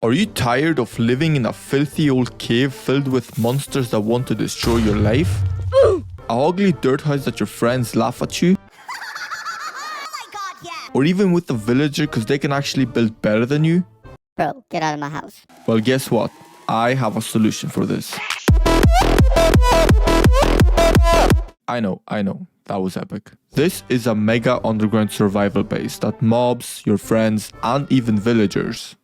Are you tired of living in a filthy old cave filled with monsters that want to destroy your life? A ugly dirt house that your friends laugh at you? Oh my god, yeah! Or even with a villager because they can actually build better than you? Bro, get out of my house. Well, guess what? I have a solution for this. I know, that was epic. This is a mega underground survival base that mobs, your friends, and even villagers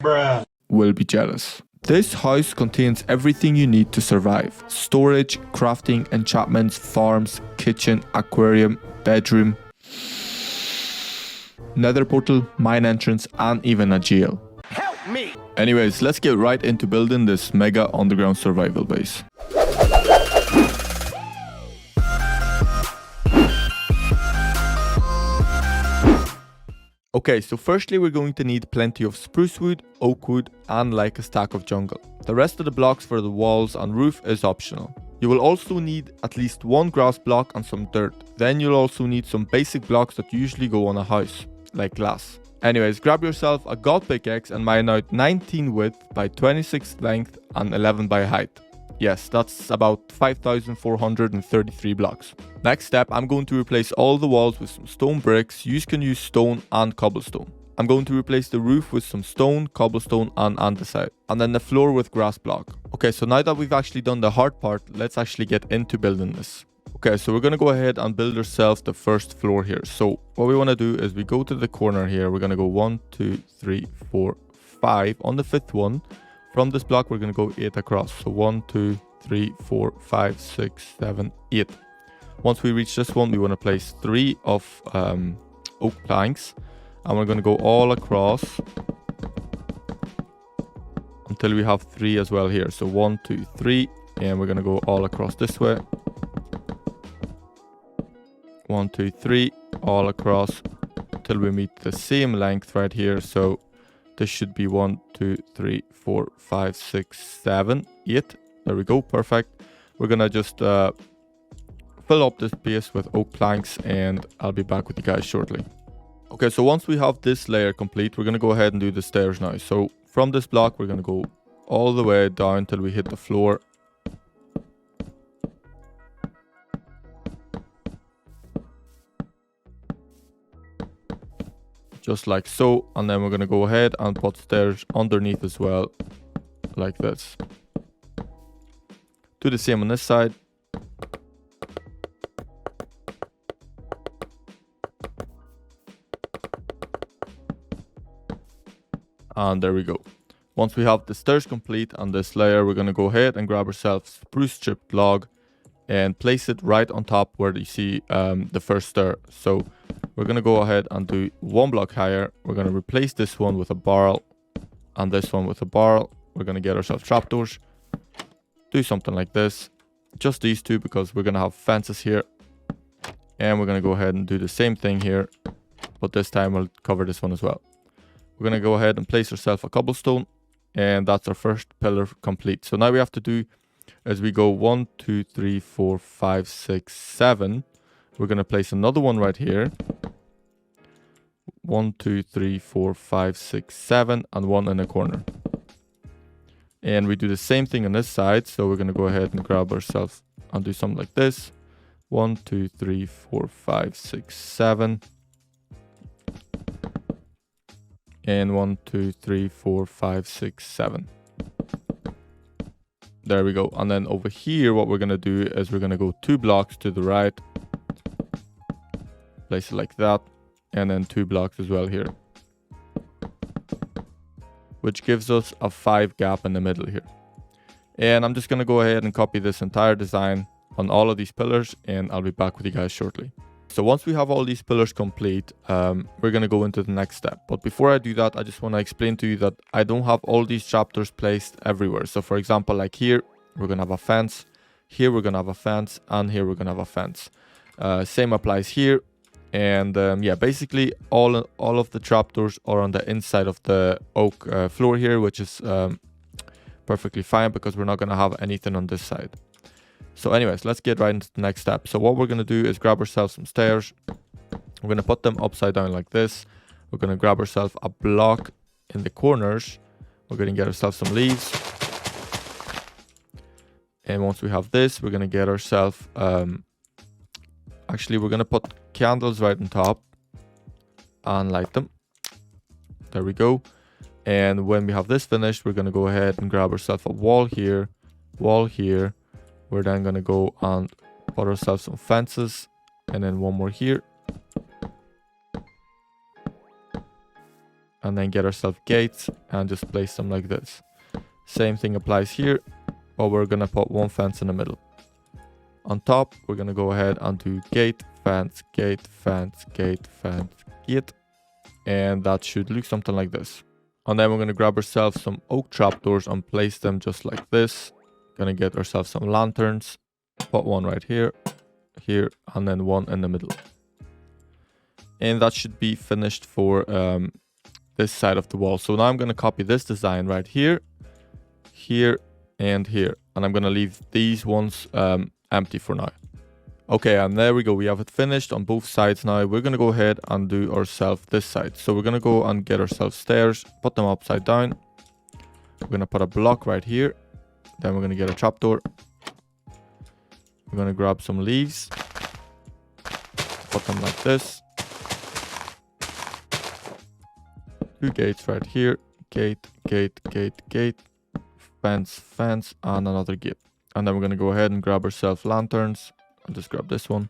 will be jealous. This house contains everything you need to survive. Storage, crafting, enchantments, farms, kitchen, aquarium, bedroom, nether portal, mine entrance, and even a jail. Help me! Anyways, let's get right into building this mega underground survival base. Okay, so firstly we're going to need plenty of spruce wood, oak wood, and like a stack of jungle. The rest of the blocks for the walls and roof is optional. You will also need at least one grass block and some dirt. Then you'll also need some basic blocks that usually go on a house, like glass. Anyways, grab yourself a gold pickaxe and mine out 19 width by 26 length and 11 by height. Yes, that's about 5,433 blocks. Next step, I'm going to replace all the walls with some stone bricks. You can use stone and cobblestone. I'm going to replace the roof with some stone, cobblestone, and andesite. And then the floor with grass block. Okay, so now that we've actually done the hard part, let's actually get into building this. Okay, so we're going to go ahead and build ourselves the first floor here. So what we want to do is we go to the corner here. We're going to go 1, 2, 3, 4, 5. On the fifth one, from this block, we're going to go 8 across. So 1, 2, 3, 4, 5, 6, 7, 8. Once we reach this one, we want to place 3 of oak planks. And we're going to go all across until we have 3 as well here. So 1, 2, 3. And we're going to go all across this way. 1, 2, 3. All across till we meet the same length right here. So this should be 1, 2, 3, 4, 5, 6, 7, 8. There we go. Perfect. We're going to just fill up this base with oak planks and I'll be back with you guys shortly. Okay, so once we have this layer complete, we're going to go ahead and do the stairs now. So from this block, we're going to go all the way down till we hit the floor. Just like so, and then we're going to go ahead and put stairs underneath as well, like this. Do the same on this side. And there we go. Once we have the stairs complete on this layer, we're going to go ahead and grab ourselves spruce stripped log and place it right on top where you see the first stair. So we're going to go ahead and do 1 block higher. We're going to replace this one with a barrel and this one with a barrel. We're going to get ourselves trapdoors. Do something like this. Just these 2 because we're going to have fences here. And we're going to go ahead and do the same thing here. But this time we'll cover this one as well. We're going to go ahead and place ourselves a cobblestone. And that's our first pillar complete. So now we have to do is we go 1, 2, 3, 4, 5, 6, 7. We're going to place another one right here. 1, 2, 3, 4, 5, 6, 7, and 1 in the corner. And we do the same thing on this side. So we're going to go ahead and grab ourselves and do something like this. 1, 2, 3, 4, 5, 6, 7. And 1, 2, 3, 4, 5, 6, 7. There we go. And then over here, what we're going to do is we're going to go 2 blocks to the right. Place it like that. And then 2 blocks as well here. Which gives us a 5 gap in the middle here. And I'm just going to go ahead and copy this entire design on all of these pillars. And I'll be back with you guys shortly. So once we have all these pillars complete, we're going to go into the next step. But before I do that, I just want to explain to you that I don't have all these chapters placed everywhere. So for example, like here, we're going to have a fence. Here, we're going to have a fence. And here, we're going to have a fence. Same applies here. And yeah, basically all of the trapdoors are on the inside of the oak floor here, which is perfectly fine because we're not going to have anything on this side. So anyways, let's get right into the next step. So what we're going to do is grab ourselves some stairs. We're going to put them upside down like this. We're going to grab ourselves a block in the corners. We're gonna get ourselves some leaves. And once we have this, we're gonna get ourselves, actually we're gonna put candles right on top and light them. There we go. And when we have this finished, we're gonna go ahead and grab ourselves a wall here, wall here. We're then gonna go and put ourselves some fences, and then one more here. And then get ourselves gates and just place them like this. Same thing applies here, but we're gonna put one fence in the middle. On top, we're gonna go ahead and do gate, fence, gate, fence, gate, fence, gate. And that should look something like this. And then we're gonna grab ourselves some oak trapdoors and place them just like this. Gonna get ourselves some lanterns. Put one right here, here, and then one in the middle. And that should be finished for this side of the wall. So now I'm gonna copy this design right here, here, and here. And I'm gonna leave these ones empty for now. Okay, and there we go. We have it finished on both sides now. We're gonna go ahead and do ourselves this side. So we're gonna go and get ourselves stairs, put them upside down. We're gonna put a block right here. Then we're gonna get a trapdoor. We're gonna grab some leaves, put them like this. Two gates right here. Gate, gate, gate, gate. Fence, fence, and another gate. And then we're gonna go ahead and grab ourselves lanterns. I'll just grab this one.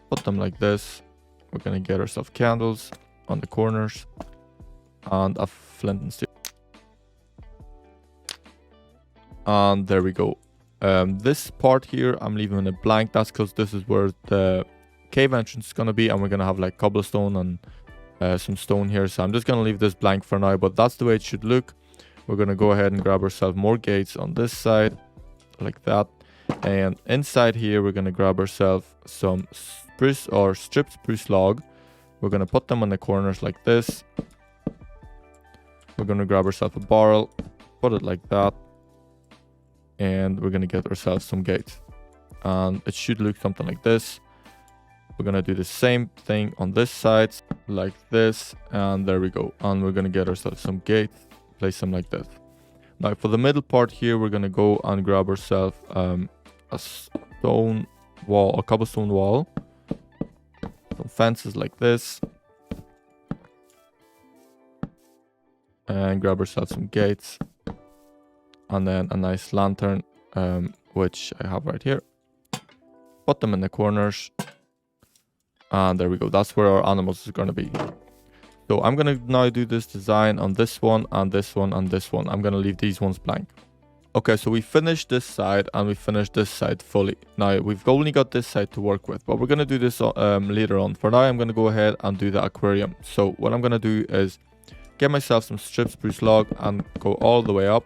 Put them like this. We're gonna get ourselves candles on the corners. And a flint and steel. And there we go. This part here, I'm leaving it blank. That's because this is where the cave entrance is gonna be. And we're gonna have like cobblestone and some stone here. So I'm just gonna leave this blank for now. But that's the way it should look. We're gonna go ahead and grab ourselves more gates on this side. Like that. And inside here, we're going to grab ourselves some spruce or stripped spruce log. We're going to put them on the corners like this. We're going to grab ourselves a barrel, put it like that. And we're going to get ourselves some gates. And it should look something like this. We're going to do the same thing on this side, like this. And there we go. And we're going to get ourselves some gates, place them like this. Now for the middle part here, we're going to go and grab ourselves a stone wall, a cobblestone wall, some fences like this, and grab ourselves some gates, and then a nice lantern, which I have right here. Put them in the corners, and there we go. That's where our animals is going to be. So I'm going to now do this design on this one and this one and this one. I'm going to leave these ones blank. Okay, so we finished this side and we finished this side fully. Now, we've only got this side to work with, but we're going to do this later on. For now, I'm going to go ahead and do the aquarium. So what I'm going to do is get myself some stripped spruce log and go all the way up.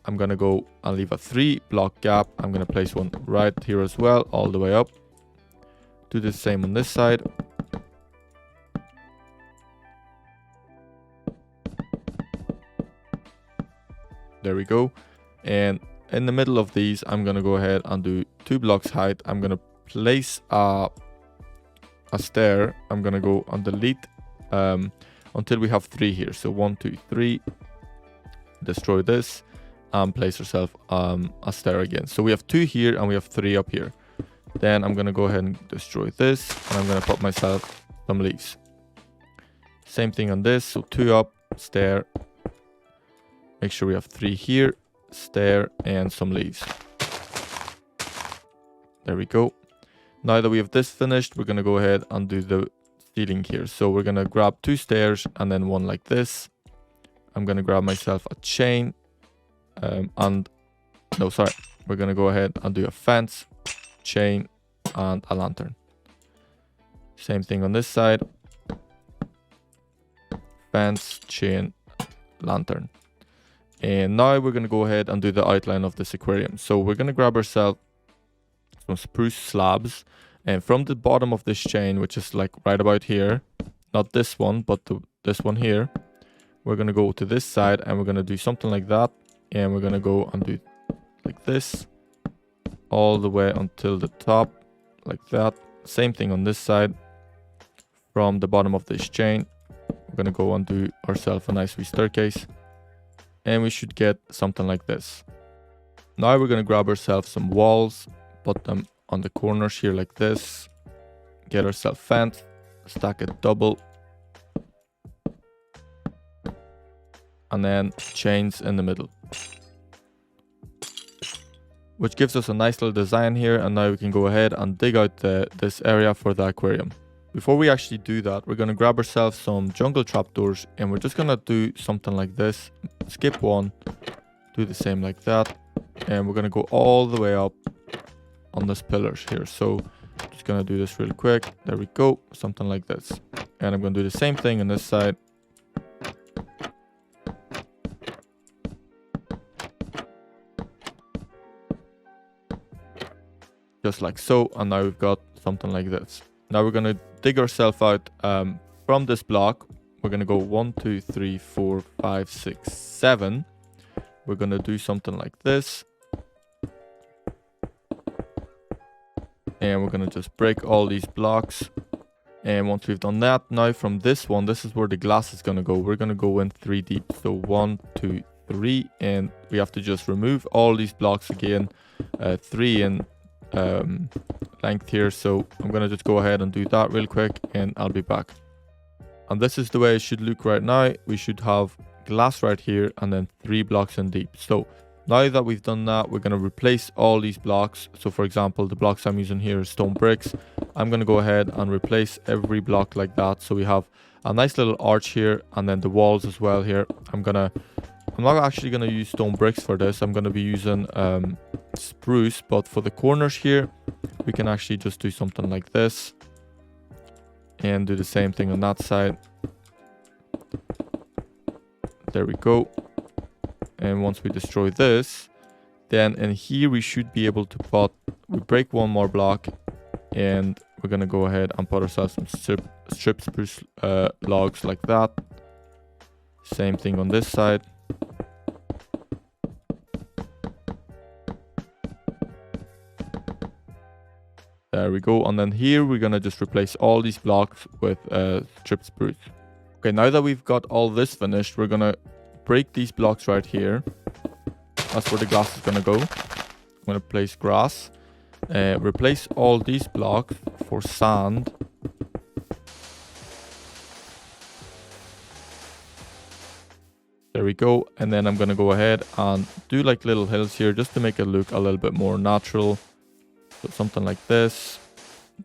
I'm going to go and leave a 3-block gap. I'm going to place one right here as well, all the way up. Do the same on this side. There we go. And in the middle of these, I'm going to go ahead and do 2 blocks height. I'm going to place a stair. I'm going to go and delete until we have 3 here. So 1, 2, 3. Destroy this and place yourself a stair again. So we have 2 here and we have 3 up here. Then I'm going to go ahead and destroy this. And I'm going to put myself some leaves. Same thing on this. So 2 up, stair. Make sure we have 3 here, stair, and some leaves. There we go. Now that we have this finished, we're going to go ahead and do the ceiling here. So we're going to grab 2 stairs and then one like this. I'm going to grab myself a chain. We're going to go ahead and do a fence, chain, and a lantern. Same thing on this side. Fence, chain, lantern. And now we're going to go ahead and do the outline of this aquarium. So we're going to grab ourselves some spruce slabs. And from the bottom of this chain, which is like right about here, not this one, but this one here, we're going to go to this side and we're going to do something like that. And we're going to go and do like this all the way until the top, like that. Same thing on this side. From the bottom of this chain, we're gonna go and do ourselves a nice wee staircase, and we should get something like this. Now we're gonna grab ourselves some walls, put them on the corners here like this, get ourselves fence, stack it double, and then chains in the middle, which gives us a nice little design here. And now we can go ahead and dig out this area for the aquarium. Before we actually do that, we're going to grab ourselves some jungle trapdoors, and we're just going to do something like this. Skip one, do the same like that, and we're going to go all the way up on these pillars here. So just going to do this real quick. There we go, something like this. And I'm going to do the same thing on this side. Just like so, and now we've got something like this. Now we're going to dig ourselves out from this block. We're going to go 1, 2, 3, 4, 5, 6, 7. We're going to do something like this. And we're going to just break all these blocks. And once we've done that, now from this one, this is where the glass is going to go. We're going to go in 3 deep. So 1, 2, 3. And we have to just remove all these blocks again. 3 in length here. So I'm going to just go ahead and do that real quick, and I'll be back. And this is the way it should look right now. We should have glass right here and then 3 blocks in deep. So now that we've done that, we're going to replace all these blocks. So for example, the blocks I'm using here is stone bricks. I'm going to go ahead and replace every block like that. So we have a nice little arch here, and then the walls as well here. I'm not actually going to use stone bricks for this. I'm going to be using spruce, but for the corners here, we can actually just do something like this and do the same thing on that side. There we go. And once we destroy this, then in here we should be able to we break one more block, and we're going to go ahead and put ourselves some strip spruce logs like that. Same thing on this side. There we go. And then here we're going to just replace all these blocks with strip spruce. Okay, now that we've got all this finished, we're going to break these blocks right here. That's where the glass is going to go. I'm going to place grass. Replace all these blocks for sand. There we go. And then I'm going to go ahead and do like little hills here just to make it look a little bit more natural. So something like this.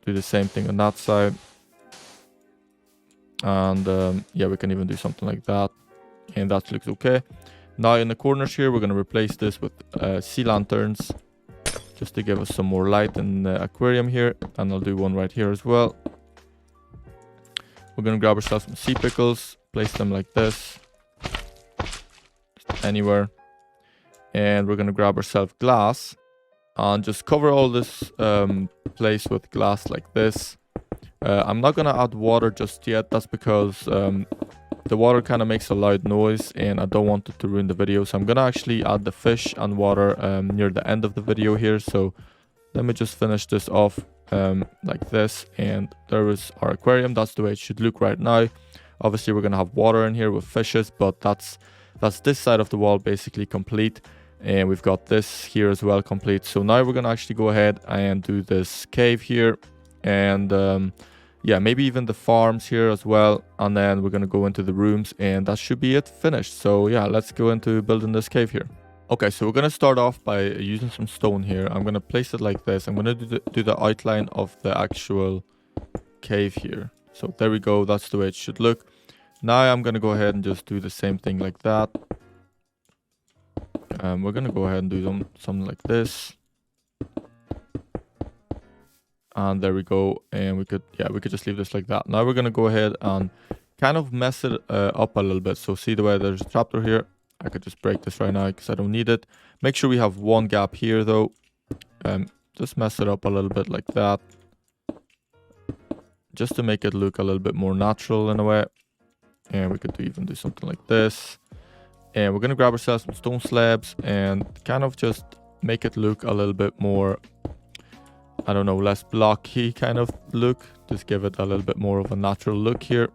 Do the same thing on that side. And yeah, we can even do something like that. And that looks okay. Now in the corners here, we're going to replace this with sea lanterns. Just to give us some more light in the aquarium here. And I'll do one right here as well. We're going to grab ourselves some sea pickles. Place them like this. Just anywhere. And we're going to grab ourselves glass. And just cover all this place with glass like this. I'm not going to add water just yet. That's because the water kind of makes a loud noise and I don't want it to ruin the video. So I'm going to actually add the fish and water near the end of the video here. So let me just finish this off like this. And there is our aquarium. That's the way it should look right now. Obviously, we're going to have water in here with fishes, but that's this side of the wall basically complete. And we've got this here as well complete. So now we're going to actually go ahead and do this cave here. And yeah, maybe even the farms here as well. And then we're going to go into the rooms and that should be it finished. So yeah, let's go into building this cave here. Okay, so we're going to start off by using some stone here. I'm going to place it like this. I'm going to do the outline of the actual cave here. So there we go. That's the way it should look. Now I'm going to go ahead and just do the same thing like that. We're going to go ahead and do something like this. And there we go. And we could just leave this like that. Now we're going to go ahead and kind of mess it up a little bit. So see the way there's a trapdoor here. I could just break this right now because I don't need it. Make sure we have one gap here though. Just mess it up a little bit like that. Just to make it look a little bit more natural in a way. And we could even do something like this. And we're going to grab ourselves some stone slabs and kind of just make it look a little bit more, I don't know, less blocky kind of look. Just give it a little bit more of a natural look here.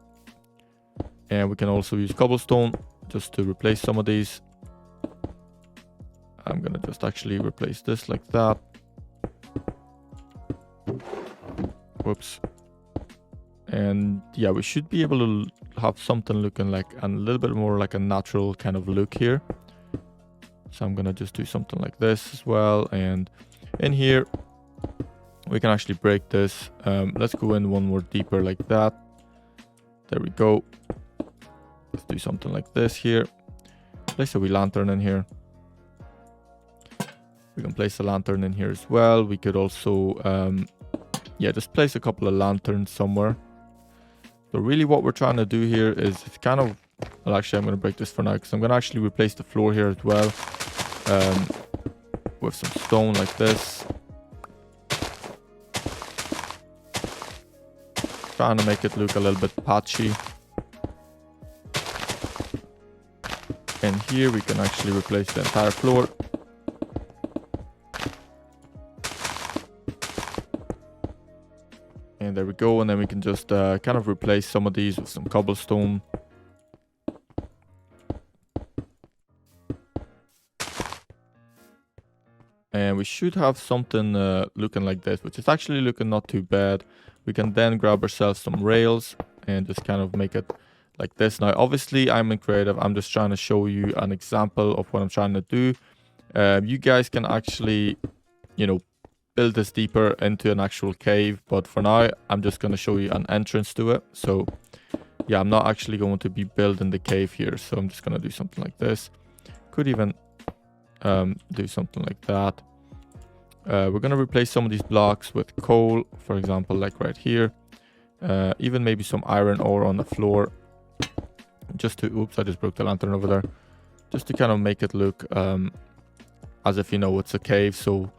And we can also use cobblestone just to replace some of these. I'm gonna just actually replace this like that. Whoops. And yeah, we should be able to have something looking like a little bit more like a natural kind of look here. So I'm gonna just do something like this as well. And in here, we can actually break this. Let's go in one more deeper like that. There we go. Let's do something like this here. Place a wee lantern in here. We can place a lantern in here as well. We could also, yeah, just place a couple of lanterns somewhere. So really what we're trying to do here is it's kind of, well, actually I'm going to break this for now because I'm going to actually replace the floor here as well with some stone like this. Trying to make it look a little bit patchy. And here we can actually replace the entire floor. And there we go. And then we can just kind of replace some of these with some cobblestone. And we should have something looking like this, which is actually looking not too bad. We can then grab ourselves some rails and just kind of make it like this. Now, obviously, I'm in creative. I'm just trying to show you an example of what I'm trying to do. You guys can actually, you know, build this deeper into an actual cave. But for now, I'm just going to show you an entrance to it. So, yeah, I'm not actually going to be building the cave here. So I'm just going to do something like this. Could even do something like that. We're going to replace some of these blocks with coal, for example, like right here. Even maybe some iron ore on the floor. Just to, oops, I just broke the lantern over there. Just to kind of make it look as if, you know, it's a cave. So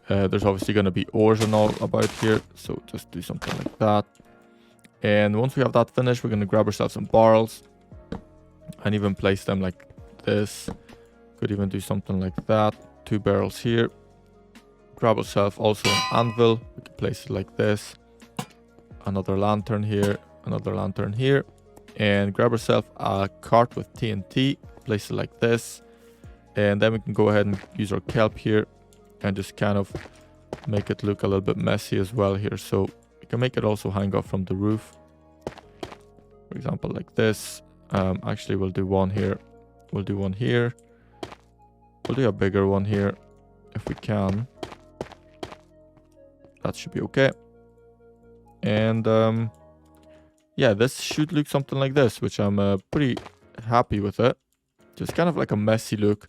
there's obviously going to be ores and all about here. So just do something like that. And once we have that finished, we're going to grab ourselves some barrels. And even place them like this. Could even do something like that. 2 barrels here. Grab ourselves also an anvil. We can place it like this. Another lantern here. Another lantern here. And grab ourselves a cart with TNT. Place it like this. And then we can go ahead and use our kelp here. And just kind of make it look a little bit messy as well here. So we can make it also hang off from the roof. For example, like this. Actually, we'll do one here. We'll do one here. We'll do a bigger one here if we can. That should be okay. And yeah, this should look something like this, which I'm pretty happy with it. Just kind of like a messy look.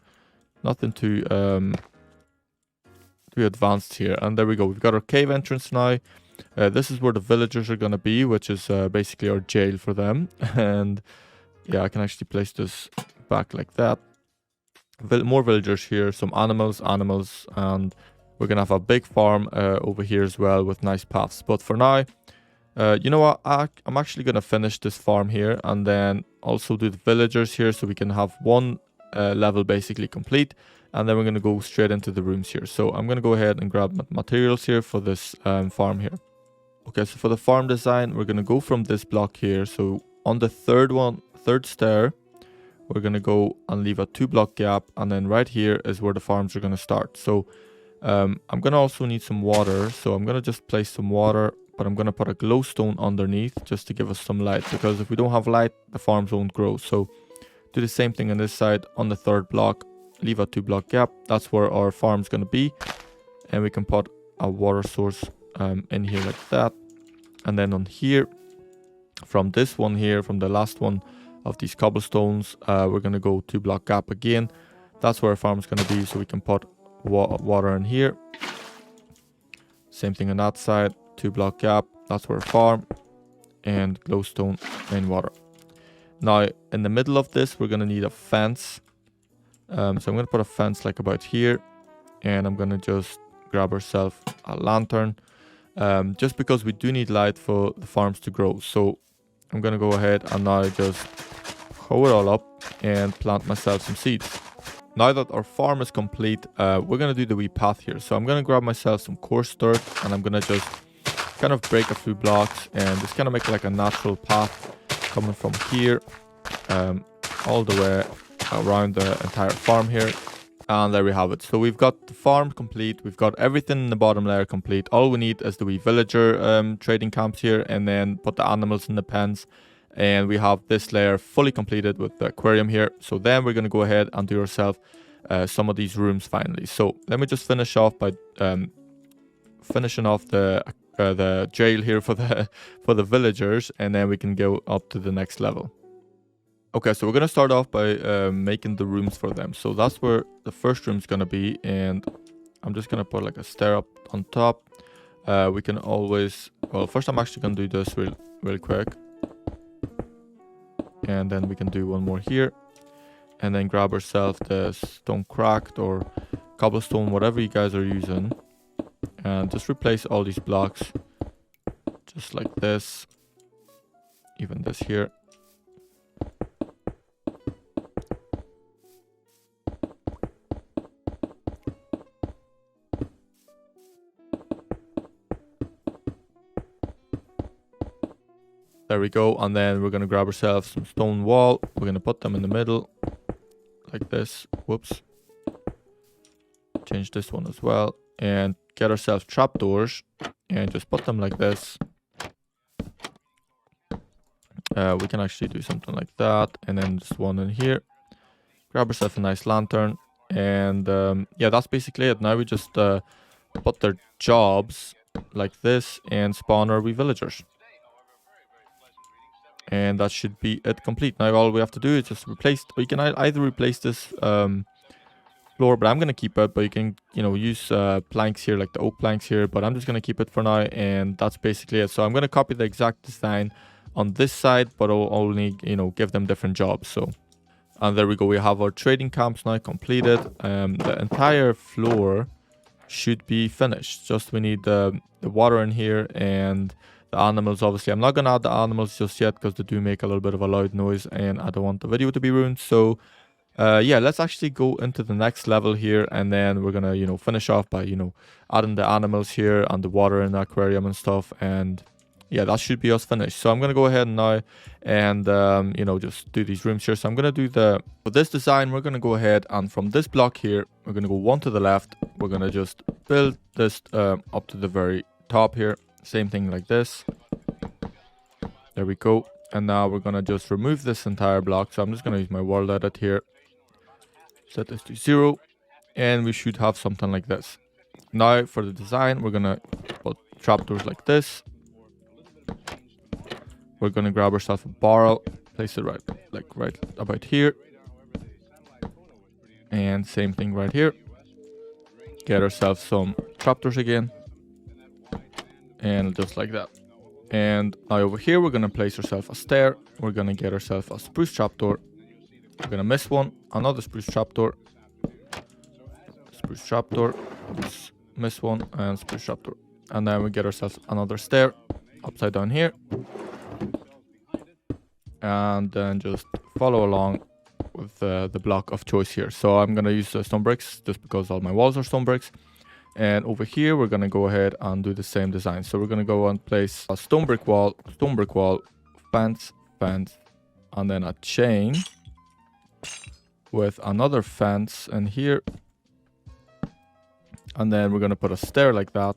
Nothing too advanced here. And there we go. We've got our cave entrance now. This is where the villagers are going to be, which is basically our jail for them. And yeah, I can actually place this back like that. More villagers here, some animals, and we're gonna have a big farm over here as well with nice paths. But for now, you know what, I'm actually gonna finish this farm here and then also do the villagers here so we can have one level basically complete, and then we're gonna go straight into the rooms here. So I'm gonna go ahead and grab materials here for this farm here. Okay, so for the farm design, we're gonna go from this block here. So on the third stair, we're going to go and leave a 2-block gap. And then right here is where the farms are going to start. So I'm going to also need some water. So I'm going to just place some water. But I'm going to put a glowstone underneath just to give us some light. Because if we don't have light, the farms won't grow. So do the same thing on this side. On the 3rd block, leave a 2-block gap. That's where our farm's going to be. And we can put a water source in here like that. And then on here, from this one here, from the last one of these cobblestones, we're going to go 2-block gap again. That's where our farm is going to be, so we can put water in here. Same thing on that side, 2-block gap. That's where our farm, and glowstone and water. Now in the middle of this, we're going to need a fence. So I'm going to put a fence like about here, and I'm going to just grab ourselves a lantern, just because we do need light for the farms to grow. So I'm going to go ahead and now just hoe it all up and plant myself some seeds. Now that our farm is complete, we're going to do the wee path here. So I'm going to grab myself some coarse dirt, and I'm going to just kind of break a few blocks and just kind of make like a natural path coming from here all the way around the entire farm here. And there we have it. So we've got the farm complete. We've got everything in the bottom layer complete. All we need is the wee villager trading camps here, and then put the animals in the pens. And we have this layer fully completed with the aquarium here. So then we're going to go ahead and do ourselves some of these rooms finally. So let me just finish off by finishing off the jail here for the villagers, and then we can go up to the next level. Okay, so we're going to start off by making the rooms for them. So that's where the first room is going to be. And I'm just going to put like a stair up on top. We can always... Well, first I'm actually going to do this real quick. And then we can do one more here. And then grab ourselves the stone cracked or cobblestone, whatever you guys are using. And just replace all these blocks. Just like this. Even this here. There we go, and then we're going to grab ourselves some stone wall. We're going to put them in the middle, like this. Whoops. Change this one as well. And get ourselves trapdoors, and just put them like this. We can actually do something like that, and then just one in here. Grab ourselves a nice lantern, and yeah, that's basically it. Now we just put their jobs like this, and spawn our wee villagers. And that should be it complete. Now all we have to do is just replace, or you can either replace this floor, but I'm going to keep it, but you can, you know, use planks here, like the oak planks here, but I'm just going to keep it for now, and that's basically it. So I'm going to copy the exact design on this side, but I'll only, you know, give them different jobs. So, and there we go, we have our trading camps now completed. The entire floor should be finished. Just we need the water in here, and the animals. Obviously I'm not gonna add the animals just yet because they do make a little bit of a loud noise, and I don't want the video to be ruined. So yeah, let's actually go into the next level here, and then we're gonna, you know, finish off by, you know, adding the animals here and the water in the aquarium and stuff. And yeah, that should be us finished. So I'm gonna go ahead now and you know, just do these rooms here. So I'm gonna do for this design, we're gonna go ahead, and from this block here, we're gonna go one to the left. We're gonna just build this up to the very top here. Same thing like this. There we go. And now we're gonna just remove this entire block. So I'm just gonna use my world edit here. Set this to 0. And we should have something like this. Now for the design, we're gonna put trapdoors like this. We're gonna grab ourselves a barrel, place it right about here. And same thing right here. Get ourselves some trapdoors again. And just like that. And now over here, we're going to place ourselves a stair. We're going to get ourselves a spruce trapdoor. We're going to miss one. Another spruce trapdoor. Spruce trapdoor. Miss one. And spruce trapdoor. And then we get ourselves another stair. Upside down here. And then just follow along with the block of choice here. So I'm going to use stone bricks just because all my walls are stone bricks. And over here, we're going to go ahead and do the same design. So we're going to go and place a stone brick wall, fence, and then a chain with another fence in here. And then we're going to put a stair like that.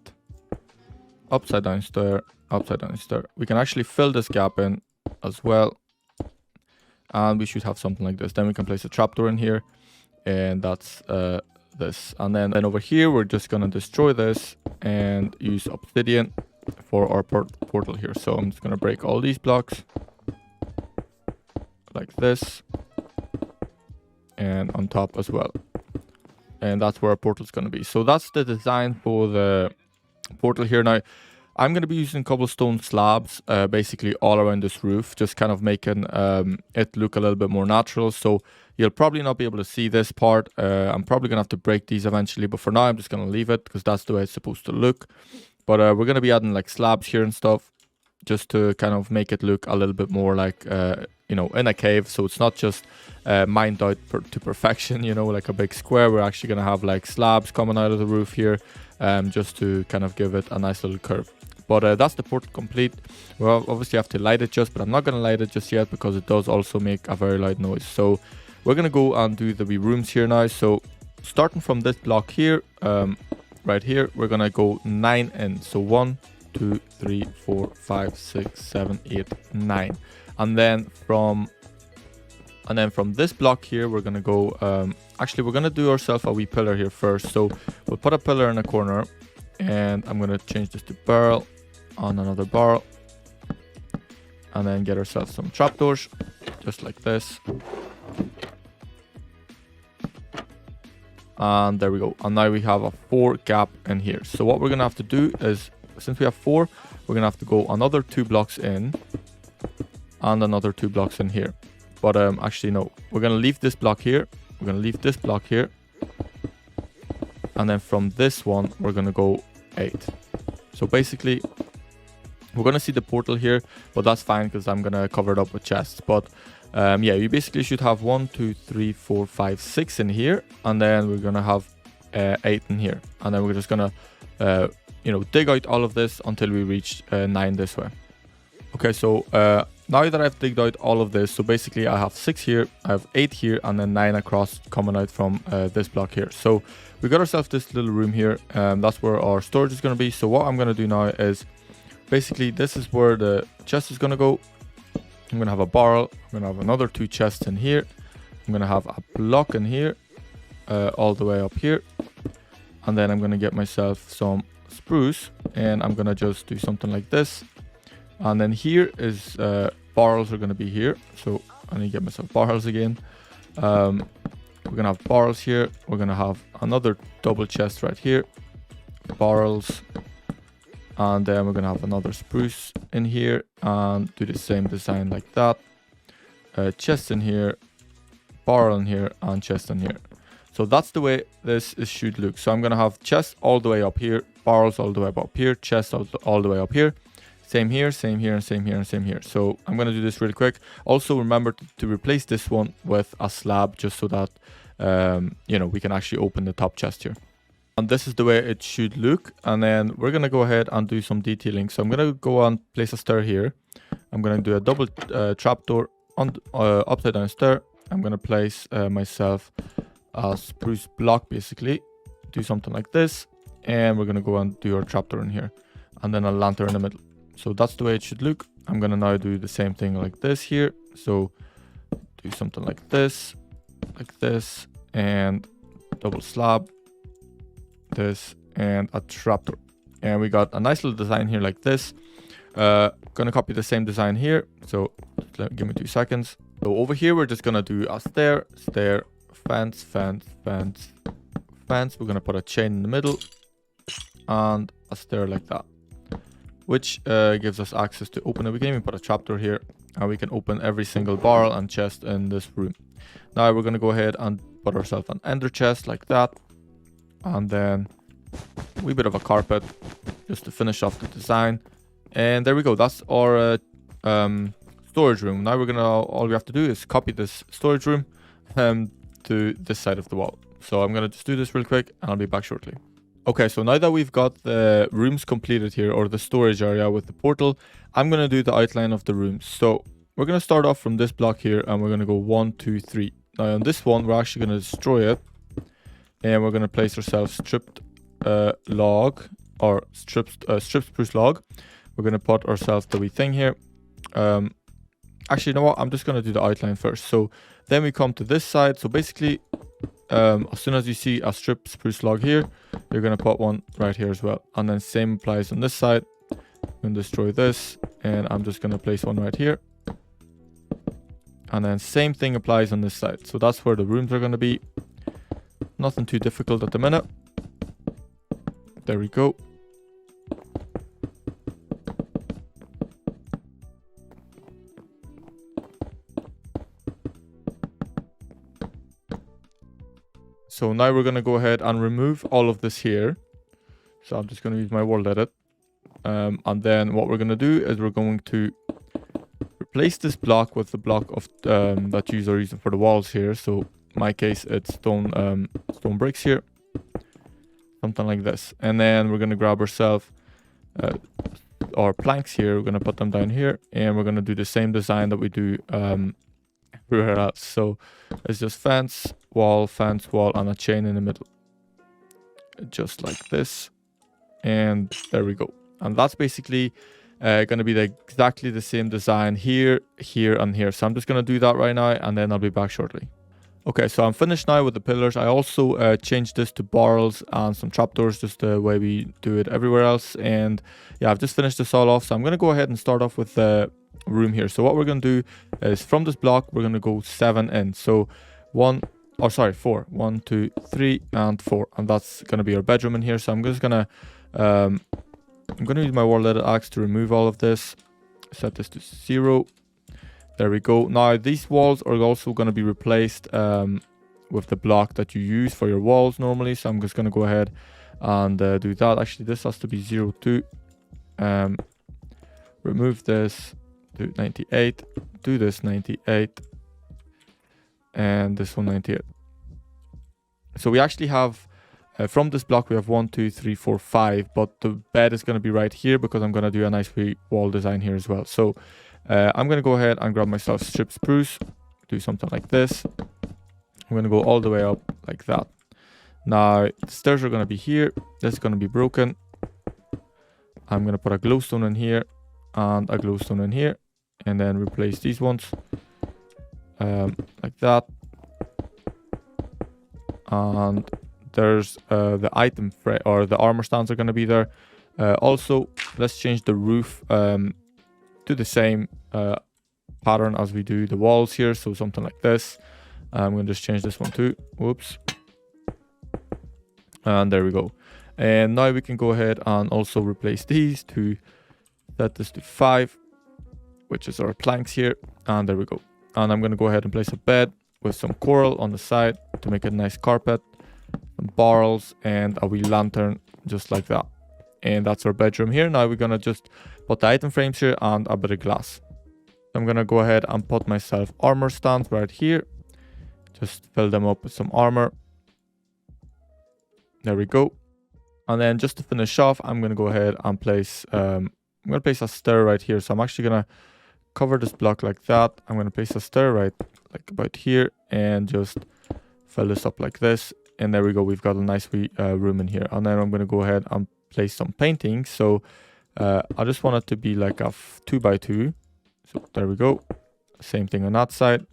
Upside down stair, upside down stair. We can actually fill this gap in as well. And we should have something like this. Then we can place a trapdoor in here. And that's this. And then over here, we're just going to destroy this and use obsidian for our portal here. So I'm just going to break all these blocks like this. And on top as well. And that's where our portal is going to be. So that's the design for the portal here. Now, I'm going to be using cobblestone slabs basically all around this roof, just kind of making it look a little bit more natural. So you'll probably not be able to see this part. I'm probably going to have to break these eventually, but for now I'm just going to leave it because that's the way it's supposed to look. But we're going to be adding like slabs here and stuff just to kind of make it look a little bit more like, you know, in a cave. So it's not just mined out to perfection, you know, like a big square. We're actually going to have like slabs coming out of the roof here just to kind of give it a nice little curve. But that's the portal complete. Well, obviously I have to light it just, but I'm not going to light it just yet because it does also make a very loud noise. So we're going to go and do the wee rooms here now. So starting from this block here, right here, we're going to go 9 in. So 1, 2, 3, 4, 5, 6, 7, 8, 9. And then from this block here, we're going to go, actually we're going to do ourselves a wee pillar here first. So we'll put a pillar in a corner, and I'm going to change this to barrel on another barrel, and then get ourselves some trapdoors just like this. And there we go. And now we have a 4 gap in here. So what we're going to have to do is, since we have 4, we're going to have to go another 2 blocks in and another 2 blocks in here. But actually no, we're going to leave this block here. We're going to leave this block here. And then from this one, we're going to go 8. So basically, we're going to see the portal here, but that's fine because I'm going to cover it up with chests. But yeah, you basically should have 1, 2, 3, 4, 5, 6 in here. And then we're going to have 8 in here. And then we're just going to, dig out all of this until we reach 9 this way. Okay, so now that I've digged out all of this, so basically I have 6 here, I have 8 here, and then 9 across coming out from this block here. So we got ourselves this little room here, that's where our storage is going to be. So what I'm going to do now is, basically this is where the chest is going to go. I'm going to have a barrel, I'm going to have another 2 chests in here, I'm going to have a block in here, all the way up here, and then I'm going to get myself some spruce, and I'm going to just do something like this. And then here is barrels are going to be here. So I need to get myself barrels again. We're going to have barrels here. We're going to have another double chest right here. Barrels. And then we're going to have another spruce in here. And do the same design like that. Chest in here. Barrel in here. And chest in here. So that's the way this should look. So I'm going to have chest all the way up here. Barrels all the way up here. Chest all the way up here. Same here, same here, and same here, and same here. So I'm going to do this really quick. Also remember to replace this one with a slab, just so that, we can actually open the top chest here. And this is the way it should look. And then we're going to go ahead and do some detailing. So I'm going to go and place a stair here. I'm going to do a double trapdoor on upside down stair. I'm going to place myself a spruce block, basically. Do something like this. And we're going to go and do our trapdoor in here. And then a lantern in the middle. So that's the way it should look. I'm going to now do the same thing like this here. So do something like this, and double slab, this, and a trapdoor. And we got a nice little design here like this. Going to copy the same design here. So give me 2 seconds. So over here, we're just going to do a stair, fence, fence, fence, fence. We're going to put a chain in the middle and a stair like that, which gives us access to open it. We can even put a trapdoor here, and we can open every single barrel and chest in this room. Now we're going to go ahead and put ourselves an ender chest like that, and then a wee bit of a carpet just to finish off the design. And there we go. That's our storage room. Now all we have to do is copy this storage room to this side of the wall. So I'm going to just do this real quick, and I'll be back shortly. Okay, so now that we've got the rooms completed here, or the storage area with the portal, I'm going to do the outline of the rooms. So we're going to start off from this block here, and we're going to go 1, 2, 3. Now on this one, we're actually going to destroy it, and we're going to place ourselves stripped log, or stripped spruce log. We're going to put ourselves the wee thing here. Actually, you know what? I'm just going to do the outline first. So then we come to this side. So basically, as soon as you see a stripped spruce log here, you're going to put one right here as well. And then same applies on this side. I'm going to destroy this, and I'm just going to place one right here. And then same thing applies on this side. So that's where the rooms are going to be. Nothing too difficult at the minute. There we go. So now we're going to go ahead and remove all of this here. So I'm just going to use my world edit. And then what we're going to do is we're going to replace this block with the block of that you are using for the walls here. So in my case, it's stone bricks here. Something like this. And then we're going to grab ourselves our planks here, we're going to put them down here, and we're going to do the same design that we do everywhere else. So it's just fence, wall, and a chain in the middle. Just like this. And there we go. And that's basically going to be exactly the same design here, here, and here. So I'm just going to do that right now, and then I'll be back shortly. Okay, so I'm finished now with the pillars. I also changed this to barrels and some trapdoors, just the way we do it everywhere else. And yeah, I've just finished this all off. So I'm going to go ahead and start off with the room here. So what we're going to do is from this block, we're going to go 7 in. So 4. 1, 2, 3, and 4. And that's going to be our bedroom in here. So I'm just going to use my warled axe to remove all of this. Set this to 0. There we go. Now these walls are also going to be replaced with the block that you use for your walls normally. So I'm just going to go ahead and do that. Actually, this has to be 0, 2. Remove this, do 98, do this 98, and this one 98. So we actually have, from this block, we have 1, 2, 3, 4, 5, but the bed is going to be right here because I'm going to do a nice wall design here as well. So I'm going to go ahead and grab myself strip spruce, do something like this. I'm going to go all the way up like that. Now, the stairs are going to be here. This is going to be broken. I'm going to put a glowstone in here and a glowstone in here, and then replace these ones like that. And there's the item or the armor stands are going to be there. Also, let's change the roof to the same pattern as we do the walls here, so something like this. I'm going to just change this one too. Whoops. And there we go. And now we can go ahead and also replace these to set this to 5, which is our planks here. And there we go. And I'm going to go ahead and place a bed with some coral on the side to make a nice carpet, some barrels, and a wee lantern just like that. And that's our bedroom here. Now we're going to just put the item frames here and a bit of glass. I'm going to go ahead and put myself armor stands right here. Just fill them up with some armor. There we go. And then just to finish off, I'm going to go ahead and place a stair right here. So I'm actually going to cover this block like that. I'm going to place a stair right like about here and just fill this up like this. And there we go. We've got a nice wee room in here. And then I'm going to go ahead and place some painting. So I just want it to be like a 2x2. So there we go. Same thing on that side.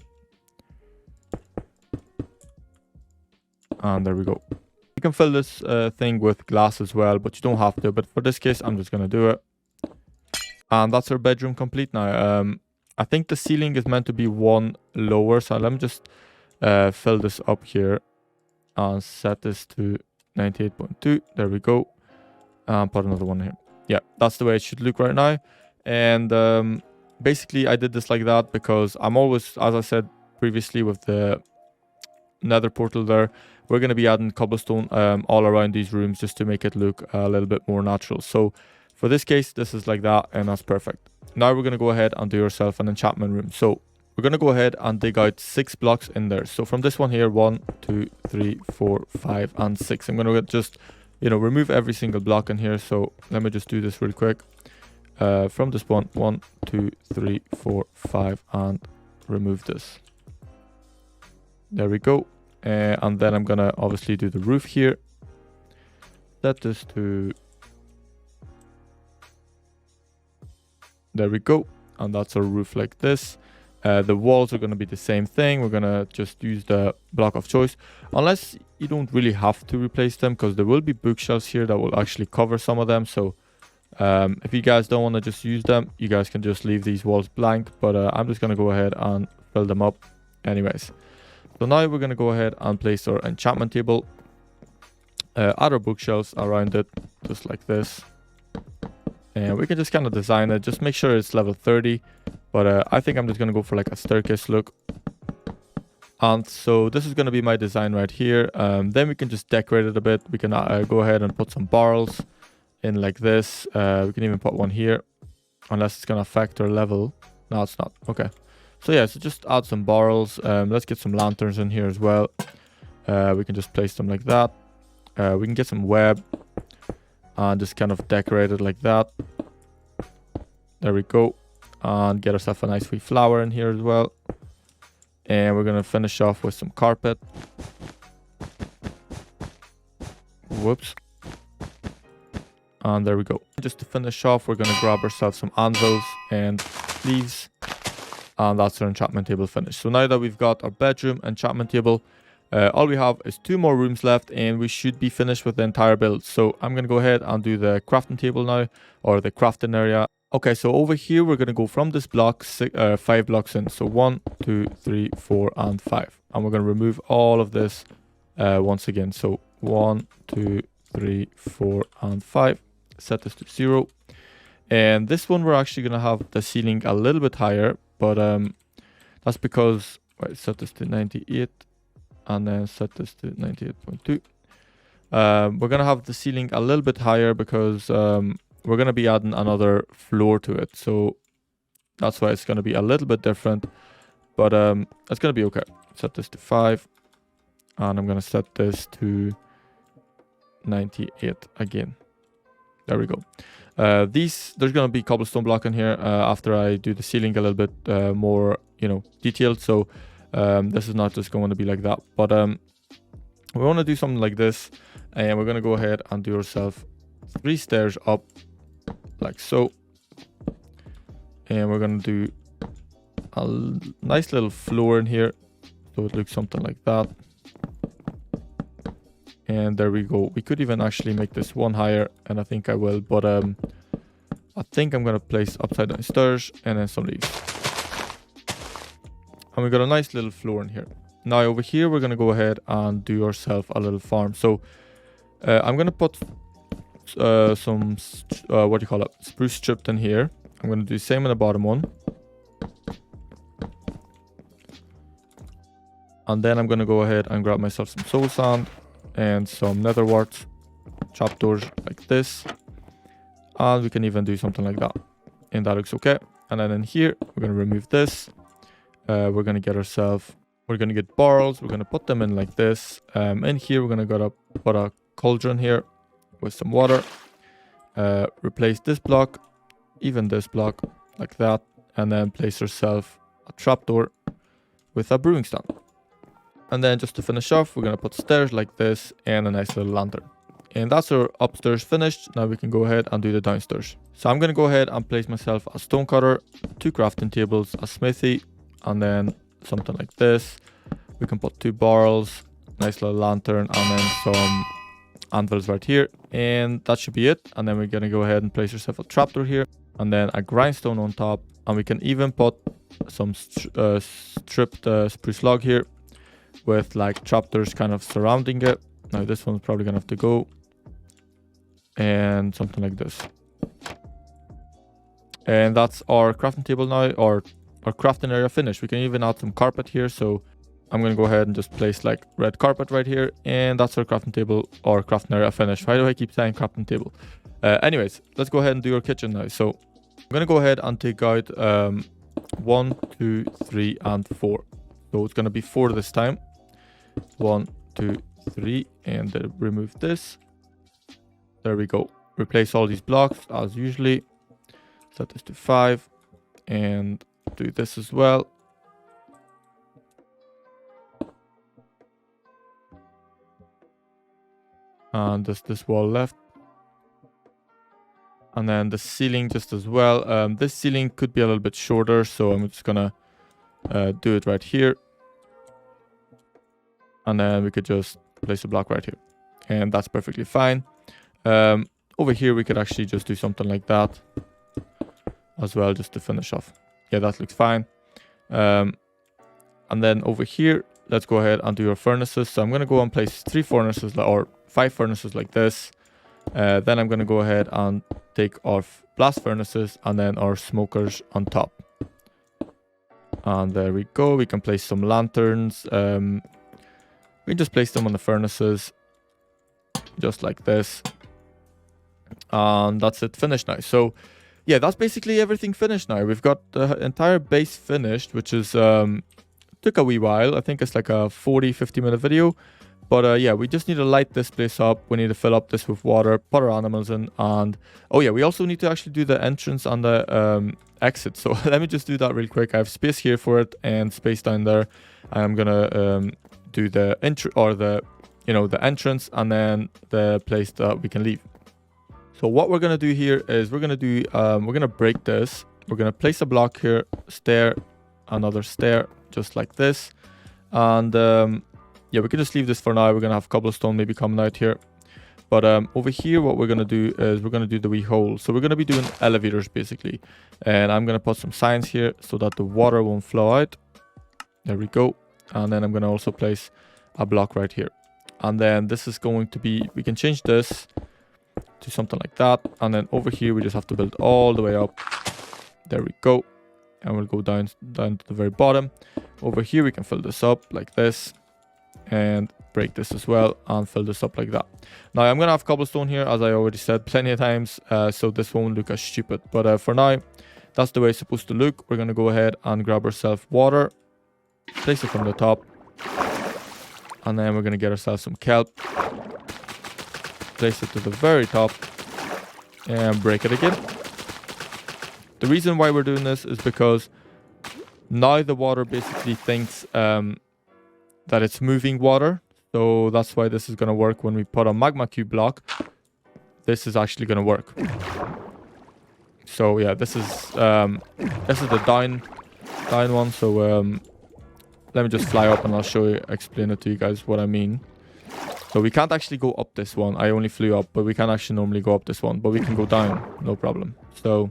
And there we go. You can fill this thing with glass as well, but you don't have to. But for this case, I'm just going to do it. And that's our bedroom complete now. I think the ceiling is meant to be 1 lower. So let me just fill this up here and set this to 98.2. There we go. And put another one here. Yeah, that's the way it should look right now. And basically, I did this like that because I'm always, as I said previously with the nether portal there, we're going to be adding cobblestone all around these rooms just to make it look a little bit more natural. So for this case, this is like that, and that's perfect. Now we're going to go ahead and do ourselves an enchantment room. So we're going to go ahead and dig out 6 blocks in there. So from this one here, 1, 2, 3, 4, 5, and 6. I'm going to just, remove every single block in here. So let me just do this really quick. From this one, 1, 2, 3, 4, 5, and remove this. There we go. And then I'm gonna obviously do the roof here. Set this to, there we go. And that's our roof like this. The walls are gonna be the same thing. We're gonna just use the block of choice, unless you don't really have to replace them, because there will be bookshelves here that will actually cover some of them. So if you guys don't want to just use them, you guys can just leave these walls blank, but I'm just gonna go ahead and fill them up anyways. So now we're going to go ahead and place our enchantment table, add our bookshelves around it, just like this. And we can just kind of design it, just make sure it's level 30. But I think I'm just going to go for like a staircase look. And so this is going to be my design right here. Then we can just decorate it a bit. We can go ahead and put some barrels in like this. We can even put one here, unless it's going to affect our level. No, it's not. Okay. So yeah, so just add some barrels. Let's get some lanterns in here as well. We can just place them like that. We can get some web and just kind of decorate it like that. There we go. And get ourselves a nice wee flower in here as well. And we're gonna finish off with some carpet. Whoops. And there we go. Just to finish off, we're gonna grab ourselves some anvils and leaves. And that's our enchantment table finished. So now that we've got our bedroom enchantment table, all we have is 2 more rooms left and we should be finished with the entire build. So I'm gonna go ahead and do the crafting table now, or the crafting area. Okay, so over here we're gonna go from this block 5 blocks in. So 1, 2, 3, 4, and 5. And we're gonna remove all of this once again. So 1, 2, 3, 4, and 5. Set this to 0. And this one we're actually gonna have the ceiling a little bit higher, but that's because set this to 98 and then set this to 98.2. We're gonna have the ceiling a little bit higher because we're gonna be adding another floor to it, so that's why it's gonna be a little bit different, but it's gonna be okay. Set this to 5 and I'm gonna set this to 98 again. There we go. There's gonna be cobblestone block in here after I do the ceiling a little bit more, you know, detailed. So this is not just going to be like that, but we want to do something like this, and we're gonna go ahead and do ourselves 3 stairs up, like so, and we're gonna do a nice little floor in here, so it looks something like that. And there we go. We could even actually make this one higher, and I think I will, but I think I'm gonna place upside down stairs and then some leaves. And we got a nice little floor in here. Now over here, we're gonna go ahead and do ourselves a little farm. So I'm gonna put some, what do you call it? Spruce stripped in here. I'm gonna do the same in the bottom one. And then I'm gonna go ahead and grab myself some soul sand and some nether warts, trapdoors like this, and we can even do something like that, and that looks okay. And then in here we're going to remove this. We're going to get ourselves, we're going to get barrels, we're going to put them in like this. In here we're going to put a cauldron here with some water, replace this block, even this block like that, and then place ourselves a trapdoor with a brewing stand. And then just to finish off, we're going to put stairs like this and a nice little lantern. And that's our upstairs finished. Now we can go ahead and do the downstairs. So I'm going to go ahead and place myself a stone cutter, 2 crafting tables, a smithy, and then something like this. We can put 2 barrels, nice little lantern, and then some anvils right here. And that should be it. And then we're going to go ahead and place yourself a trapdoor here, and then a grindstone on top. And we can even put some stripped spruce log here, with like trapdoors kind of surrounding it. Now this one's probably gonna have to go, and something like this. And that's our crafting table now, or our crafting area finished. We can even add some carpet here, so I'm gonna go ahead and just place like red carpet right here, and that's our crafting table or crafting area finished. Why do I keep saying crafting table? Anyways, let's go ahead and do our kitchen now. So I'm gonna go ahead and take out 1, 2, 3, and 4. So it's gonna be 4 this time. 1, 2, 3, and then remove this. There we go. Replace all these blocks as usually. Set this to 5 and do this as well. And just this wall left. And then the ceiling just as well. This ceiling could be a little bit shorter, so I'm just gonna do it right here. And then we could just place a block right here, and that's perfectly fine. Over here we could actually just do something like that as well, just to finish off. Yeah, that looks fine. And then over here, let's go ahead and do our furnaces. So I'm going to go and place 3 furnaces, or 5 furnaces like this. Then I'm going to go ahead and take off blast furnaces and then our smokers on top. And there we go. We can place some lanterns. We can just place them on the furnaces, just like this. And that's it, finished now. So yeah, that's basically everything finished now. We've got the entire base finished, which is took a wee while. I think it's like a 40-50 minute video, But yeah, we just need to light this place up. We need to fill up this with water, put our animals in, and oh yeah, we also need to actually do the entrance and the exit. So let me just do that real quick. I have space here for it and space down there. I'm gonna do the entry or the the entrance and then the place that we can leave. So what we're gonna do here is we're gonna break this. We're gonna place a block here, stair, another stair, just like this, and yeah, we can just leave this for now. We're gonna have cobblestone maybe coming out here, but over here what we're gonna do is we're gonna do the wee hole. So we're gonna be doing elevators basically, and I'm gonna put some signs here so that the water won't flow out. There we go. And then I'm gonna also place a block right here, and then this is going to be, we can change this to something like that, and then over here we just have to build all the way up. There we go, and we'll go down to the very bottom. Over here we can fill this up like this, and break this as well and fill this up like that. Now I'm gonna have cobblestone here, as I already said plenty of times, so this won't look as stupid, but for now that's the way it's supposed to look. We're gonna go ahead and grab ourselves water, place it from the top, and then we're gonna get ourselves some kelp, place it to the very top, and break it again. The reason why we're doing this is because now the water basically thinks that it's moving water. So that's why this is going to work. When we put a magma cube block, this is actually going to work. So yeah, this is the down one. So let me just fly up and I'll explain it to you guys what I mean. So we can't actually go up this one. I only flew up, but we can't actually normally go up this one, but we can go down, no problem. So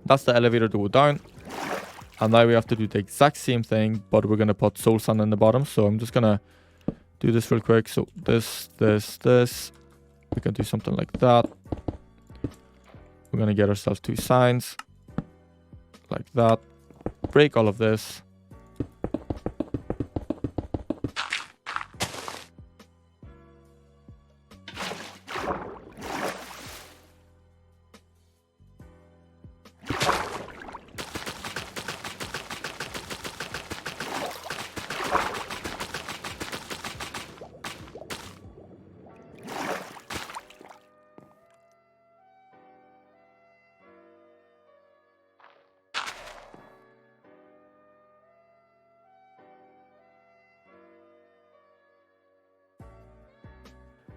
that's the elevator to go down. And now we have to do the exact same thing, but we're going to put soul sand in the bottom. So I'm just going to do this real quick. So this. We can do something like that. We're going to get ourselves 2 signs like that. Break all of this.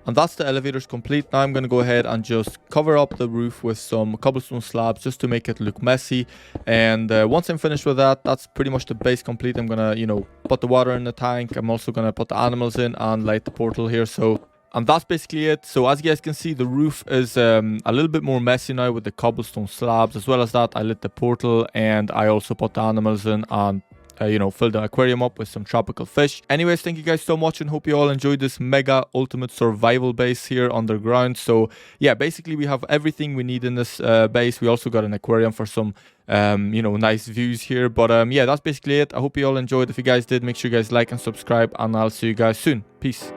And that's the elevators complete. Now I'm going to go ahead and just cover up the roof with some cobblestone slabs just to make it look messy. And once I'm finished with that, that's pretty much the base complete. I'm going to, put the water in the tank. I'm also going to put the animals in and light the portal here. And that's basically it. So as you guys can see, the roof is a little bit more messy now with the cobblestone slabs. As well as that, I lit the portal and I also put the animals in and fill the aquarium up with some tropical fish. Anyways, thank you guys so much and hope you all enjoyed this mega ultimate survival base here underground. So yeah, basically we have everything we need in this base. We also got an aquarium for some nice views here. But yeah, that's basically it. I hope you all enjoyed. If you guys did, make sure you guys like and subscribe, and I'll see you guys soon. Peace.